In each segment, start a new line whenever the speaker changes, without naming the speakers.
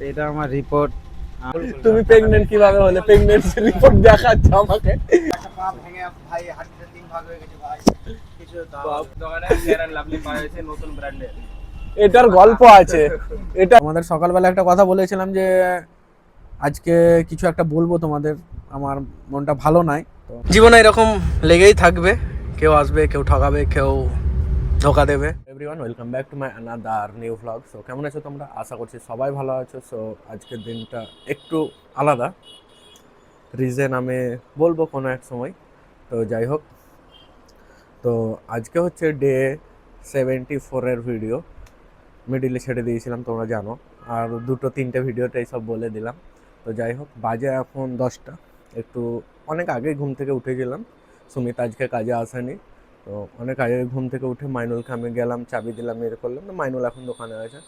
এটা আমার রিপোর্ট।
তুমি প্রেগন্যান্ট কিভাবে হলে? প্রেগন্যান্সি রিপোর্ট দেখাচ্ছ আমাকে।
একটা পা ভেঙে ভাই হাঁটুতে 3 ভাগ হয়ে গেছে ভাই। কিছু
দোকানে ফেয়ার এন্ড লাভলি পাওয়া যাচ্ছে নতুন ব্র্যান্ডের।
এটার গল্প আছে। এটা আমাদের সকালবেলা একটা কথা বলেছিলাম যে আজকে কিছু একটা বলবো তোমাদের। আমার মনটা ভালো নাই। তো জীবনে এরকম লেগেই থাকবে, কেউ আসবে, কেউ ঠকাবে, কেউ ধোকা দেবে। Everyone, welcome back to my another new vlog. So কেমন আছো তোমরা? আশা করছি সবাই ভালো আছো। সো আজকের দিনটা একটু আলাদা, রিজন আমি বলবো কোনো এক সময়। তো যাই হোক, তো আজকে হচ্ছে ডে 74-এর ভিডিও। মিডিলে ছেড়ে দিয়েছিলাম তোমরা জানো, আর দুটো তিনটে ভিডিওটাই সব বলে দিলাম। তো যাই হোক, বাজে এখন 10টা। একটু অনেক আগে ঘুম থেকে উঠেছিলাম। সুমিত আজকে কাজে আসেনি, তো অনেক আগে ঘুম থেকে উঠে মাইনুলকে আমি গেলাম, চাবি দিলাম, ইয়ে করলাম। না, মাইনুল এখন দোকানে আছে।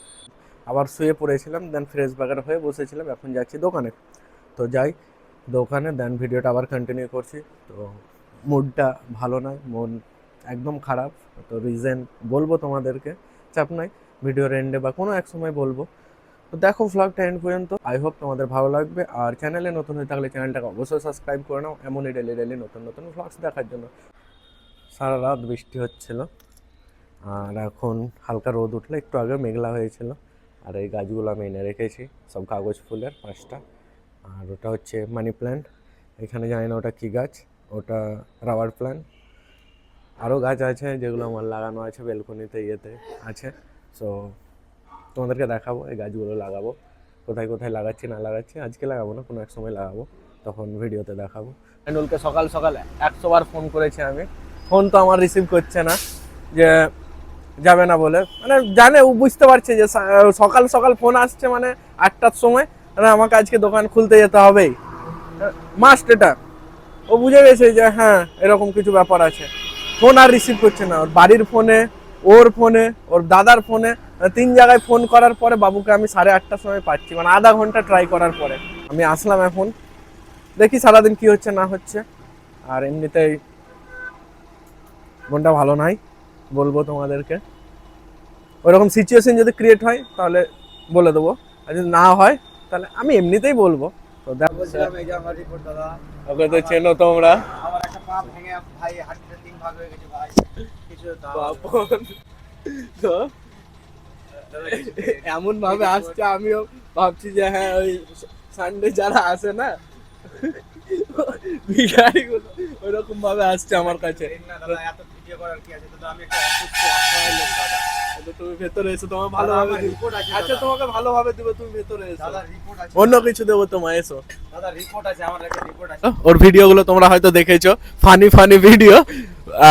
আবার শুয়ে পড়েছিলাম, দেন ফ্রেশ বাগার হয়ে বসেছিলাম। এখন যাচ্ছি দোকানে। তো যাই দোকানে, দেন ভিডিওটা আবার কন্টিনিউ করছি। তো মুডটা ভালো নয়, মন একদম খারাপ। তো রিজন বলবো তোমাদেরকে, চাপ নাই, ভিডিওর এন্ডে বা কোনো এক সময় বলবো। তো দেখো ভ্লগটা এন্ড পর্যন্ত, আই হোপ তোমাদের ভালো লাগবে। আর চ্যানেলে নতুন হয়ে থাকলে চ্যানেলটাকে অবশ্যই সাবস্ক্রাইব করে নাও, এমনই ডেলি ডেলি নতুন নতুন ভ্লগস দেখার জন্য। সারা রাত বৃষ্টি হচ্ছিল, আর এখন হালকা রোদ উঠলে, একটু আগে মেঘলা হয়েছিল। আর এই গাছগুলো আমি এনে রেখেছি, সব কাগজ ফুলের 5টা। আর ওটা হচ্ছে মানি প্ল্যান্ট। এখানে জানি না ওটা কী গাছ, ওটা রাবার প্ল্যান্ট। আরও গাছ আছে যেগুলো আমার লাগানো আছে বেলকনিতে, ইয়েতে আছে। সো তোমাদেরকে দেখাবো এই গাছগুলো লাগাবো, কোথায় কোথায় লাগাচ্ছি না লাগাচ্ছি। আজকে লাগাবো না, কোনো এক সময় লাগাবো, তখন ভিডিওতে দেখাবো। অ্যানুলকে সকাল সকাল 100 বার ফোন করেছি আমি, ফোন তো আমার রিসিভ করছে না, যে যাবে না বলে। মানে জানে, ও বুঝতে পারছে যে সকাল সকাল ফোন আসছে মানে 8টার সময়, মানে আমাকে আজকে দোকান খুলতে যেতে হবেই, মাস্ট এটা। ও বুঝে গেছে যে হ্যাঁ এরকম কিছু ব্যাপার আছে। ফোন আর রিসিভ করছে না, ওর বাড়ির ফোনে, ওর ফোনে, ওর দাদার ফোনে, 3 জায়গায় ফোন করার পরে বাবুকে আমি 8:30টার সময় পাচ্ছি, মানে আধা ঘন্টা ট্রাই করার পরে আমি আসলাম। এখন দেখি সারাদিন কি হচ্ছে না হচ্ছে। আর এমনিতেই মনটা ভালো নাই, বলবো তোমাদেরকে। ওইরকম সিচুয়েশন যদি ক্রিয়েট হয় তাহলে বলে দেবো, আর যদি না হয় তাহলে আমি এমনিতেই বলবো। তো
বলছিলাম এই যে আমার রিপোর্ট দাদা।
ওকে তো চেনো তোমরা।
আমার একটা পা ভেঙে ভাই হাঁটুতে 3 ভাগ হয়ে গেছে ভাই। কিছু
তো এমন ভাবে আসছে, আমিও ভাবছি যে হ্যাঁ ওই সানডে যারা আসে না ভিখারিগুলো, ওইরকম ভাবে আসছে আমার কাছে।
না দাদা, এত ভিডিও করার কি আছে? দাদা আমি একটা অসুস্থ অসহায় লোক দাদা।
তুমি ভেতরে এসো, তোমার ভালোভাবে
রিপোর্ট আছে
আচ্ছা, তোমাকে ভালোভাবে দেবো, তুমি ভেতরে এসো।
দাদা রিপোর্ট আছে।
অন্য কিছু দেবো তোমায়, এসো।
দাদা রিপোর্ট আছে, আমার একটা রিপোর্ট আছে।
ওর ভিডিওগুলো তোমরা হয়তো দেখেছো, ফানি ফানি ভিডিও।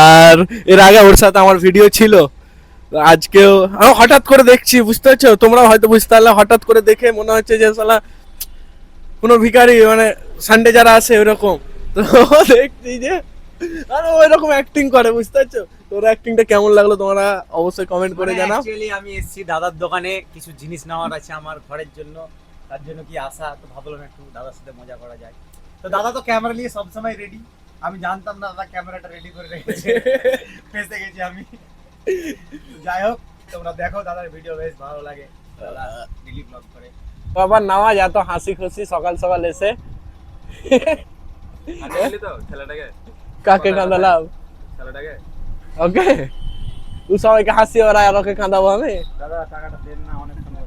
আর এর আগে ওর সাথে আমার ভিডিও ছিল। আজকেও আমি হঠাৎ করে দেখছি, বুঝতে পারছো? তোমরাও হয়তো বুঝতে পারলে, হঠাৎ করে দেখে মনে হচ্ছে যে শালা কোনো ভিখারি, মানে সানডে যারা আসে ওরকম। তো দেখছি যে আর ওইরকম অ্যাক্টিং করে, বুঝতে পারছো? তোর অ্যাক্টিংটা কেমন লাগলো তোমরা অবশ্যই কমেন্ট করে জানাও।
অ্যাকচুয়ালি আমি এসেছি দাদার দোকানে, কিছু জিনিস নেওয়ার আছে আমার ঘরের জন্য, তার জন্য কি আসা, তো ভাবলাম একটু দাদার সাথে মজা করা যায়। তো দাদা তো ক্যামেরা নিয়ে সবসময় রেডি, আমি জানতাম না দাদা ক্যামেরাটা রেডি করে রেখেছে। ফেসে গেছি আমি। যাই হোক, তোমরা দেখো দাদার ভিডিও, বেশ ভালো লাগে, দাদা ডেইলি ব্লগ করে।
আবার নামাজ এত হাসি খুশি সকাল সকাল এসে।
তো ছেলেটাকে
কাকে কাঁদালাম?
ছেলেটাকে
ওকে, তুই সবাইকে হাসি ওরা, আর ওকে কাঁদাবো আমি?
দাদা টাকাটা দেন না, অনেক সময়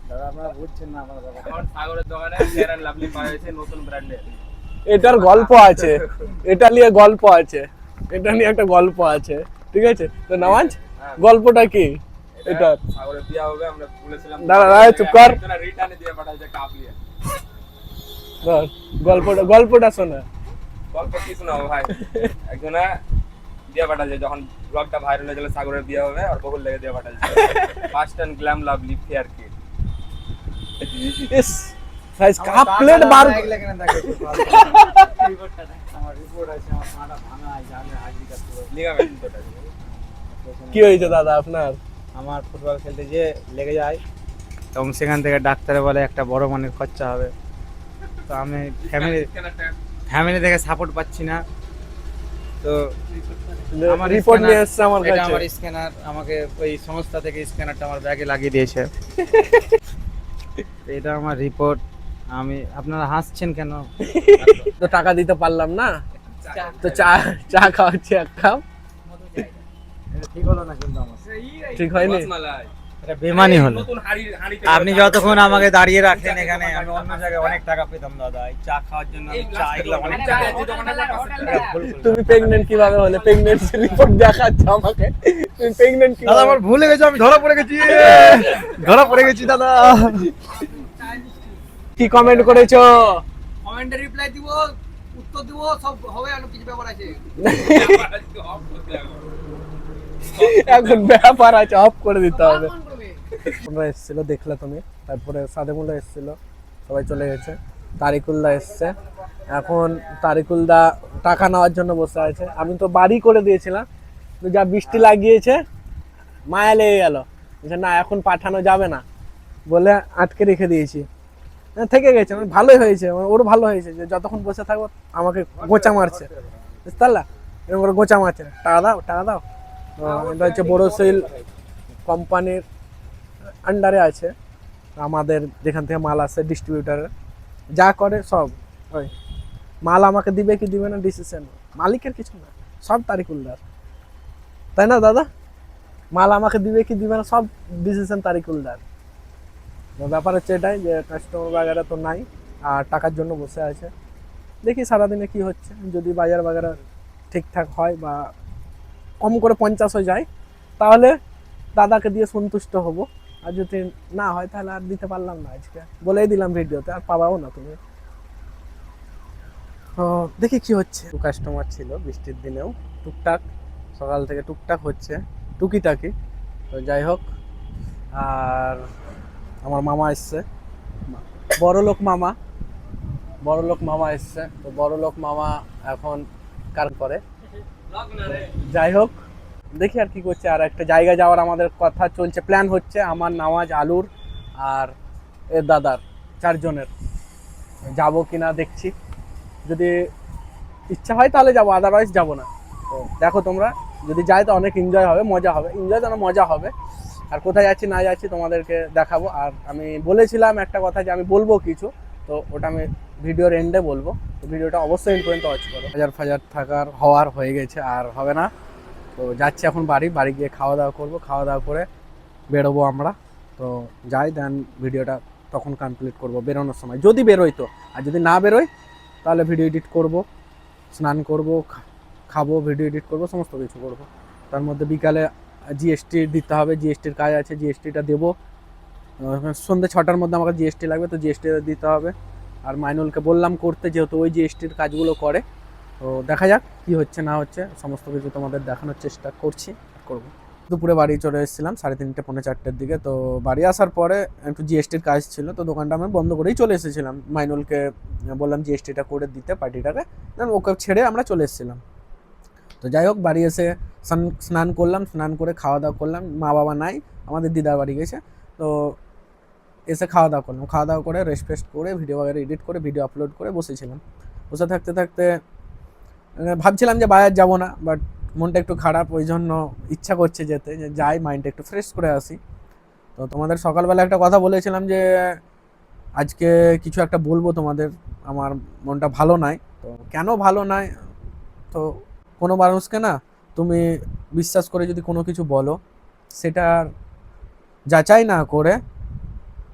দাদা আপনারা বুঝছেন না আমার ব্যাপারটা।
এখন সাগরের দোকানে ফেয়ার এন্ড লাভলি পাওয়া যাচ্ছে নতুন ব্র্যান্ডের।
এটার গল্প আছে, এটা নিয়ে গল্প আছে, এটা নিয়ে একটা গল্প আছে, ঠিক আছে? তো নামাজ গল্পটা কি? এটা
সাগরের বিয়া হবে, আমরা বলেছিলাম
দাঁড়া দাঁড়া, চুপ কর।
রিটার্নে দিয়ে পাঠাইছে কাপ নিয়ে।
ধর, গল্পটা শোনা।
গল্প কি শোনাবো ভাই? একজনে দিয়ে পাঠাইছে, যখন ব্লগটা ভাইরাল হয়ে গেল সাগরের বিয়া হবে, আর বহুল লেগে দিয়ে পাঠাইছে first and glam lovely fair kit.
ইস সাইজ কাপ প্লেট বার
আমার রিপোর্ট আছে, আমার পাটা ভাঙা আছে, আমি হাজি কাজ করব।
লিগামেন্ট তোটা।
কি হয়েছে দাদা আপনার?
আমার ফুটবল খেলতে যে লেগে যায়, তখন সেখান থেকে ডাক্তারে বলে একটা বড় মানের খরচা হবে। তো আমি ফ্যামিলি থেকে সাপোর্ট পাচ্ছি না, তো আমার
রিপোর্ট
scanner-
নিয়ে এসছে আমার
এটা
কাছে।
আমার স্ক্যানার, আমাকে ওই সংস্থা থেকে স্ক্যানারটা আমার ব্যাগে লাগিয়ে দিয়েছে। তো এটা আমার রিপোর্ট। আপনারা হাসছেন কেন?
তো টাকা দিতে পারলাম না, তো চা চা খাওয়াচ্ছি এক কাপ।
এটা ঠিক হলো না কিন্তু আমার,
ঠিক হয়নি?
রসমালাই।
এটা বেমানি হলো।
নতুন হাঁড়িতে
আপনি যতক্ষণ আমাকে দাঁড়িয়ে রাখেন এখানে, আমি অন্য জায়গায় অনেক টাকা পেতাম দাদা। এই চা খাওয়ার জন্য আমি চা এগুলো অনেক টাকা ভুল করলাম।
তুমি প্রেগনেন্ট কিভাবে হলে? প্রেগনেন্সি রিপোর্ট দেখাচ্ছ আমাকে, তুমি প্রেগনেন্ট কি?
দাদা আমার ভুলে গেছে, আমি ধরা পড়ে গেছি, ধরা পড়ে গেছি দাদা।
কি কমেন্ট করেছো?
কমেন্টে রিপ্লাই দিব, উত্তর দিব, সব হবে, আর কিছু ব্যাপার আছে।
এখন ব্যাপার আছে, অফ করে দিতে হবে।
ফোন করবে।
তোমরা এসেছিল দেখলে তুমি, তারপরে সাদেমুল্লাহ এসেছিল, সবাই চলে গেছে। তারিকুল্লাহ এসছে, এখন তারিকুলদা টাকা নেওয়ার জন্য বসে আছে। আমি তো বাড়ি করে দিয়েছিলাম, তো যা বৃষ্টি লাগিয়েছে মায়া লেগে গেল, বলছে না এখন পাঠানো যাবে না বলে আটকে রেখে দিয়েছি। থেকে গেছে, আমার ভালোই হয়েছে, ওর ভালো হয়েছে যে যতক্ষণ বসে থাকবো আমাকে গোচা মারছে, বুঝতে পারলা? এরকম করে গোচা মারছে, টাকা দাও টাকা দাও। তো এটা হচ্ছে বোরোসিল কোম্পানির আন্ডারে আছে, আমাদের যেখান থেকে মাল আসে ডিস্ট্রিবিউটারের যা করে সব ওই মাল আমাকে দিবে কি দিবে না ডিসিশন মালিকের কিছু না, সব তারিকুলদার, তাই না দাদা? মাল আমাকে দিবে কি দিবে না সব ডিসিশন তারিকুলদার। তো ব্যাপার হচ্ছে এটাই যে কাস্টমার বাগেরা তো নাই আর টাকার জন্য বসে আছে। দেখি সারাদিনে কি হচ্ছে, যদি বাজার বাগেরা ঠিকঠাক হয় বা কম করে 50 হয়ে যায় তাহলে দাদাকে দিয়ে সন্তুষ্ট হব, আর যদি না হয় তাহলে আর দিতে পারলাম না। আজকে বলেই দিলাম ভিডিওতে, আর পাবাও না তুমি। ও দেখি কি হচ্ছে। কাস্টমার ছিল বৃষ্টির দিনেও, টুকটাক সকাল থেকে টুকটাক হচ্ছে, টুকিটাকি। তো যাই হোক, আর আমার মামা এসছে, বড়লোক মামা, বড়লোক মামা এসছে। তো বড়লোক মামা এখন কার করে, যাই হোক দেখি আর কি করছে। আর একটা জায়গা যাওয়ার আমাদের কথা চলছে, প্ল্যান হচ্ছে আমার, নামাজ, আলুর আর এর দাদার, 4 জনের যাবো কিনা দেখছি। যদি ইচ্ছা হয় তাহলে যাবো, আদারওয়াইজ যাবো না। তো দেখো তোমরা, যদি যাই তো অনেক এনজয় হবে, মজা হবে, এনজয় যেন মজা হবে। আর কোথায় যাচ্ছি না যাচ্ছি তোমাদেরকে দেখাবো। আর আমি বলেছিলাম একটা কথা যে আমি বলবো কিছু, তো ওটা আমি ভিডিওর এন্ডে বলবো। তো ভিডিওটা অবশ্যই এন্ড পর্যন্ত ওয়াচ করো। ফাজার থাকার হওয়ার হয়ে গেছে, আর হবে না। তো যাচ্ছি এখন বাড়ি গিয়ে খাওয়া দাওয়া করবো, খাওয়া দাওয়া করে বেরোবো আমরা। তো যাই, দেন ভিডিওটা তখন কমপ্লিট করবো বেরোনোর সময়, যদি বেরোই তো। আর যদি না বেরোই তাহলে ভিডিও এডিট করব, স্নান করব, খাবো, ভিডিও এডিট করব, সমস্ত কিছু করব। তার মধ্যে বিকালে জিএসটি দিতে হবে, জিএসটির কাজ আছে, জিএসটিটা দেবো। সন্ধ্যে 6টার মধ্যে আমাকে জিএসটি লাগবে, তো জিএসটি দিতে হবে। আর মাইনুলকে বললাম করতে, যেহেতু ওই জিএসটির কাজগুলো করে। তো দেখা যাক কি হচ্ছে না হচ্ছে, সমস্ত কিছু তোমাদের দেখানোর চেষ্টা করব। দুপুরে বাড়ি চলে এসেছিলাম 3:30 পৌনে 4টের দিকে। তো বাড়ি আসার পরে একটু জিএসটির কাজ ছিল, তো দোকানটা আমি বন্ধ করেই চলে এসেছিলাম। মাইনুলকে বললাম জিএসটিটা করে দিতে পার্টিটাকে, দেন ওকে ছেড়ে আমরা চলে এসেছিলাম। তো যাই হোক, বাড়ি এসে স্নান করলাম, স্নান করে খাওয়া দাওয়া করলাম। মা বাবা নাই, আমাদের দিদার বাড়ি গেছে। তো এসে খাওয়া দাওয়া করলাম, খাওয়া দাওয়া করে রেস্ট ফেস্ট করে ভিডিও বাগেরা এডিট করে ভিডিও আপলোড করে বসেছিলাম। বসে থাকতে থাকতে ভাবছিলাম যে বাজার যাব না, বাট মনটা একটু খারাপ, ওই জন্য ইচ্ছা করছে যেতে, যে যাই মাইন্ডটা একটু ফ্রেশ করে আসি। তো তোমাদের সকালবেলা একটা কথা বলেছিলাম যে আজকে কিছু একটা বলবো তোমাদের, আমার মনটা ভালো নাই। তো কেন ভালো নাই, তো কোনো মানুষকে না তুমি বিশ্বাস করে যদি কোনো কিছু বলো, সেটার যাচাই না করে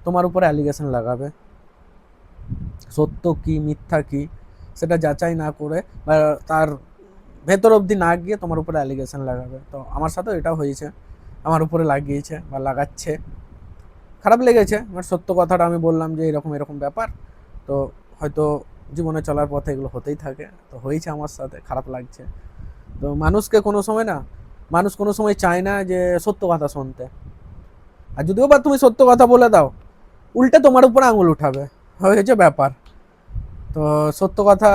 তোমার উপরে অ্যালিগেশন লাগাবে, সত্য কি মিথ্যা কি সেটা যাচাই না করে বা তার ভেতর অবধি না গিয়ে তোমার উপরে অ্যালিগেশন লাগাবে। তো আমার সাথেও এটা হয়েছে, আমার উপরে লাগিয়েছে বা লাগাচ্ছে, খারাপ লেগেছে। আমার সত্য কথাটা আমি বললাম যে এরকম এরকম ব্যাপার। তো হয়তো জীবনে চলার পথে এগুলো হতেই থাকে, তো হয়েছে আমার সাথে, খারাপ লাগছে। তো মানুষকে কোনো সময় না, মানুষ কোনো সময় চায় না যে সত্য কথা শুনতে। আর যদিও বা তুমি সত্য কথা বলে দাও, উল্টে তোমার উপরে আঙুল উঠাবে, হয়েছে ব্যাপার। তো সত্য কথা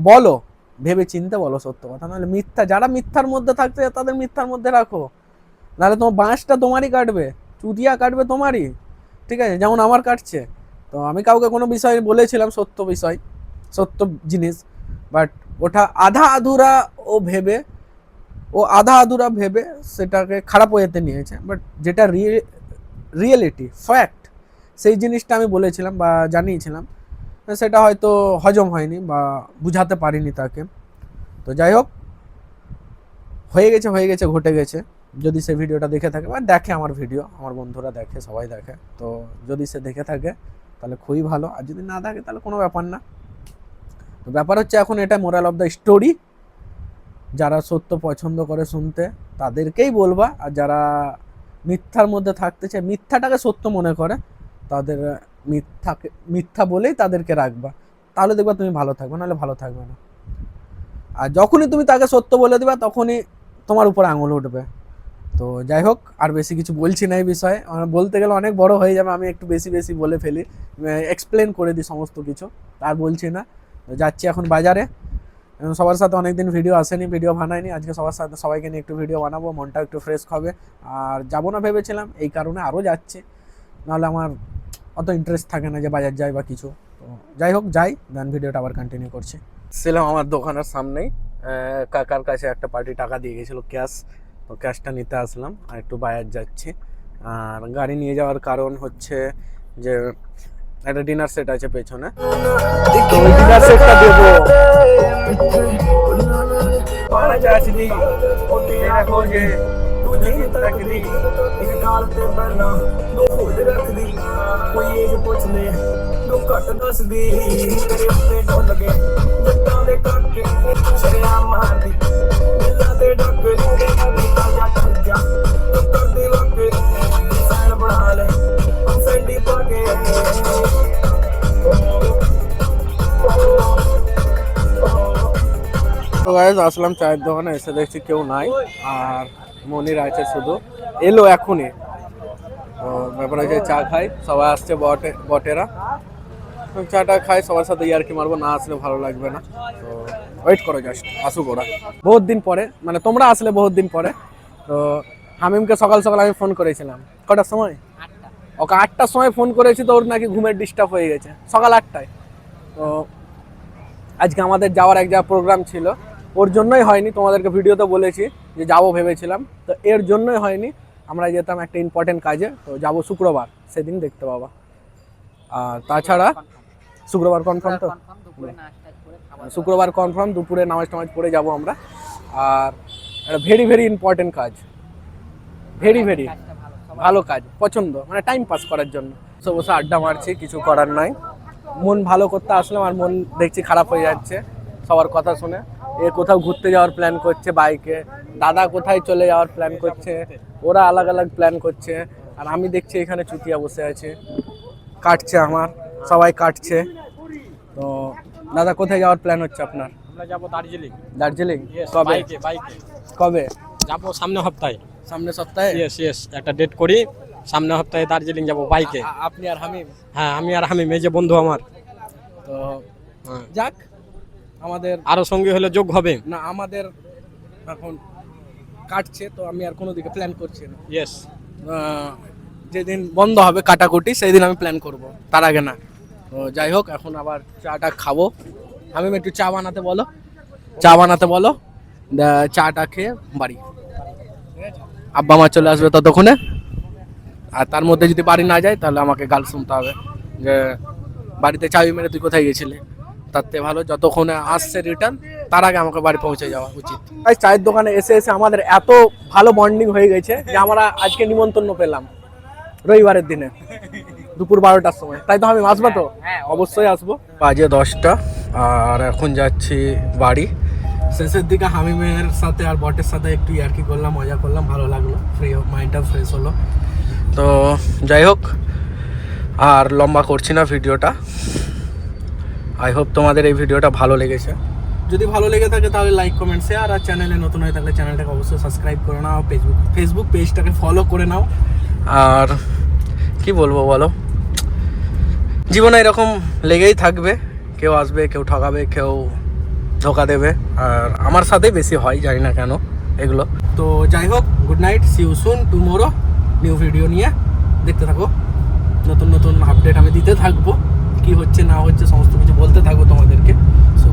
বলো, ভেবে চিনতে বলো সত্য কথা, নাহলে মিথ্যা, যারা মিথ্যার মধ্যে থাকতে তাদের মিথ্যার মধ্যে রাখো, নাহলে তোমার বাঁশটা তোমারই কাটবে, চুটিয়া কাটবে তোমারই, ঠিক আছে, যেমন আমার কাটছে। তো আমি কাউকে কোনো বিষয় বলেছিলাম, সত্য বিষয়, সত্য জিনিস, বাট ওটা আধা আধুরা আধা আধুরা ভেবে সেটাকে খারাপ ওয়েতে নিয়েছে, বাট যেটা রিয়েলিটি ফ্যাক্ট সেই জিনিসটা আমি বলেছিলাম বা জানিয়েছিলাম, সেটা হয়তো হজম হয়নি বা বুঝাতে পারিনি তাকে। তো যাই হোক, হয়ে গেছে ঘটে গেছে। যদি সে ভিডিওটা দেখে থাকে বা দেখে আমার ভিডিও, আমার বন্ধুরা দেখে, সবাই দেখে, তো যদি সে দেখে থাকে তাহলে খুবই ভালো, আর যদি না থাকে তাহলে কোনো ব্যাপার না। তো ব্যাপার হচ্ছে এখন এটা মোরাল অফ দ্য স্টোরি, যারা সত্য পছন্দ করে শুনতে তাদেরকেই বলবা, আর যারা মিথ্যার মধ্যে থাকতে চায়, মিথ্যাটাকে সত্য মনে করে, তাদের মিথ্যা বলেই তাদেরকে রাখবা, তাহলে দেখবা তুমি ভালো থাকবে, নাহলে ভালো থাকবে না। আর যখনই তুমি তাকে সত্য বলে দিবা তখনই তোমার উপর আঙুল উঠবে। তো যাই হোক, আর বেশি কিছু বলছি না এই বিষয়ে, বলতে গেলে অনেক বড় হয়ে যাবে, আমি একটু বেশি বলে ফেলি, এক্সপ্লেন করে দিই সমস্ত কিছু, আর বলছি না। যাচ্ছি এখন বাজারে, সবার সাথে অনেকদিন ভিডিও আসেনি, ভিডিও বানাইনি, আজকে সবাইকে নিয়ে একটু ভিডিও বানাবো, মনটা একটু ফ্রেশ হবে। আর যাবো না ভেবেছিলাম, এই কারণে আরও যাচ্ছি, নাহলে আমার অত ইন্টারেস্ট থাকে না যে বাজার যাই বা কিছু। তো যাই হোক, যাই, দেন ভিডিওটা আবার কন্টিনিউ করছি। ছিলাম আমার দোকানের সামনেই, কাকার কাছে একটা পার্টি টাকা দিয়ে গেছিলো ক্যাশ, তো ক্যাশটা নিতে আসলাম, আর একটু বাজার যাচ্ছি। আর গাড়ি নিয়ে যাওয়ার কারণ হচ্ছে যে একটা ডিনার সেট আছে পেছনে, তো ওই ডিনার সেটটা দেবো। তো গাইস, আসলাম চায়ের দোকানে, এসে দেখছি কেউ নাই, আর মনির আছে শুধু, এলো এখনই। তো ব্যাপার হচ্ছে চা খাই, সবাই আসছে বটেরা, চাটা খাই, সবার সাথে ইয়ার্কি মারবো, না আসলে ভালো লাগবে না। তো ওয়েট করো, জাস্ট আসুক ওরা, বহুত দিন পরে, মানে তোমরা আসলে বহুত দিন পরে। তো হামিমকে সকাল আমি ফোন করেছিলাম, কটার সময়? ওকে 8টার সময় ফোন করেছি, তো ওর নাকি ঘুমের ডিস্টার্ব হয়ে গেছে সকাল 8টায়। তো আজকে আমাদের যাওয়ার এক জায়গায় প্রোগ্রাম ছিল, ওর জন্যই হয়নি, তোমাদেরকে ভিডিওতে বলেছি যে যাবো ভেবেছিলাম, তো এর জন্যই হয়নি। আমরা যেতাম একটা ইম্পর্টেন্ট কাজে, তো যাবো শুক্রবার, সেদিন দেখতে পাবা। আর তাছাড়া শুক্রবার কনফার্ম, তো শুক্রবার কনফার্ম, দুপুরে নামাজ পড়ে যাব আমরা। আর একটা ভেরি ইম্পর্টেন্ট কাজ, ভেরি ভালো কাজ, পছন্দ, মানে টাইম পাস করার জন্য বসে আড্ডা মারছি, কিছু করার নাই। মন ভালো করতে আসলাম, আর মন দেখছি খারাপ হয়ে যাচ্ছে সবার কথা শুনে। এ কোথাও ঘুরতে যাওয়ার প্ল্যান করছে বাইকে, দাদা কোথায় চলে যাওয়ার প্ল্যান করছে, ওরা আলাদা প্ল্যান করছে, আর আমি দেখছি এখানে চুতিয়া বসে আছে, কাটছে আমার, সবাই কাটছে। তো দাদা, কোথায় যাওয়ার প্ল্যান হচ্ছে আপনার?
আমরা যাবো দার্জিলিং।
কবে?
বাইকে
কবে
যাবো? সামনের সপ্তাহে।
ইয়েস,
একটা ডেট করি, সামনের সপ্তাহে দার্জিলিং যাবো বাইকে।
আপনি আর হামিম?
হ্যাঁ, আমি আর হামিম, এই যে বন্ধু আমার।
তো যাক, আমাদের
আরো সঙ্গী হলে যোগ হবে
না, আমাদের এখন কাটছে, তো আমি আর কোনো দিকে প্ল্যান করছি না।
ইয়েস,
যেদিন বন্ধ হবে কাটাকুটি, সেই দিন আমি প্ল্যান করব, তার আগে না। তো যাই হোক, এখন আবার চাটা খাবো। আমি একটু চা বানাতে বলো, চাটা খেয়ে বাড়ি। আব্বা মা চলে আসবে ততক্ষণে, আর তার মধ্যে যদি বাড়ি না যায় তাহলে আমাকে গাল শুনতে হবে যে বাড়িতে চাবি মেরে তুই কোথায় গেছিলি। তার থেকে ভালো যতক্ষণে আসছে রিটার্ন, তার আগে আমাকে বাড়ি পৌঁছে যাওয়া উচিত। তাই চায়ের দোকানে এসে আমাদের এত ভালো বন্ডিং হয়ে গেছে যে আমরা আজকে নিমন্ত্রণ পেলাম রবিবারের দিনে দুপুর 12টার সময়। তাই তো আমি আসবো? তো অবশ্যই আসবো। বাজে 10টা, আর এখন যাচ্ছি বাড়ি। শেষের দিকে হামিমের সাথে আর বটের সাথে একটু ইয়ার্কি করলাম, মজা করলাম, ভালো লাগলো, মাইন্ডটা ফ্রেশ হলো। তো যাই হোক, আর লম্বা করছি না ভিডিওটা। আই হোপ তোমাদের এই ভিডিওটা ভালো লেগেছে। যদি ভালো লেগে থাকে তাহলে লাইক, কমেন্ট, শেয়ার, আর চ্যানেলে নতুন হয়ে থাকলে চ্যানেলটাকে অবশ্যই সাবস্ক্রাইব করে নাও, ফেসবুক পেজটাকে ফলো করে নাও। আর কি বলবো বলো, জীবনে এরকম লেগেই থাকবে, কেউ আসবে, কেউ ঠকাবে, কেউ ধোকা দেবে, আর আমার সাথেই বেশি হয়, জানি না কেন এগুলো। তো যাই হোক, good night, see you soon tomorrow new video নিয়ে। দেখতে থাকো, নতুন আপডেট আমি দিতে থাকবো, কি হচ্ছে না হচ্ছে সমস্ত কিছু বলতে থাকবো তোমাদেরকে। সো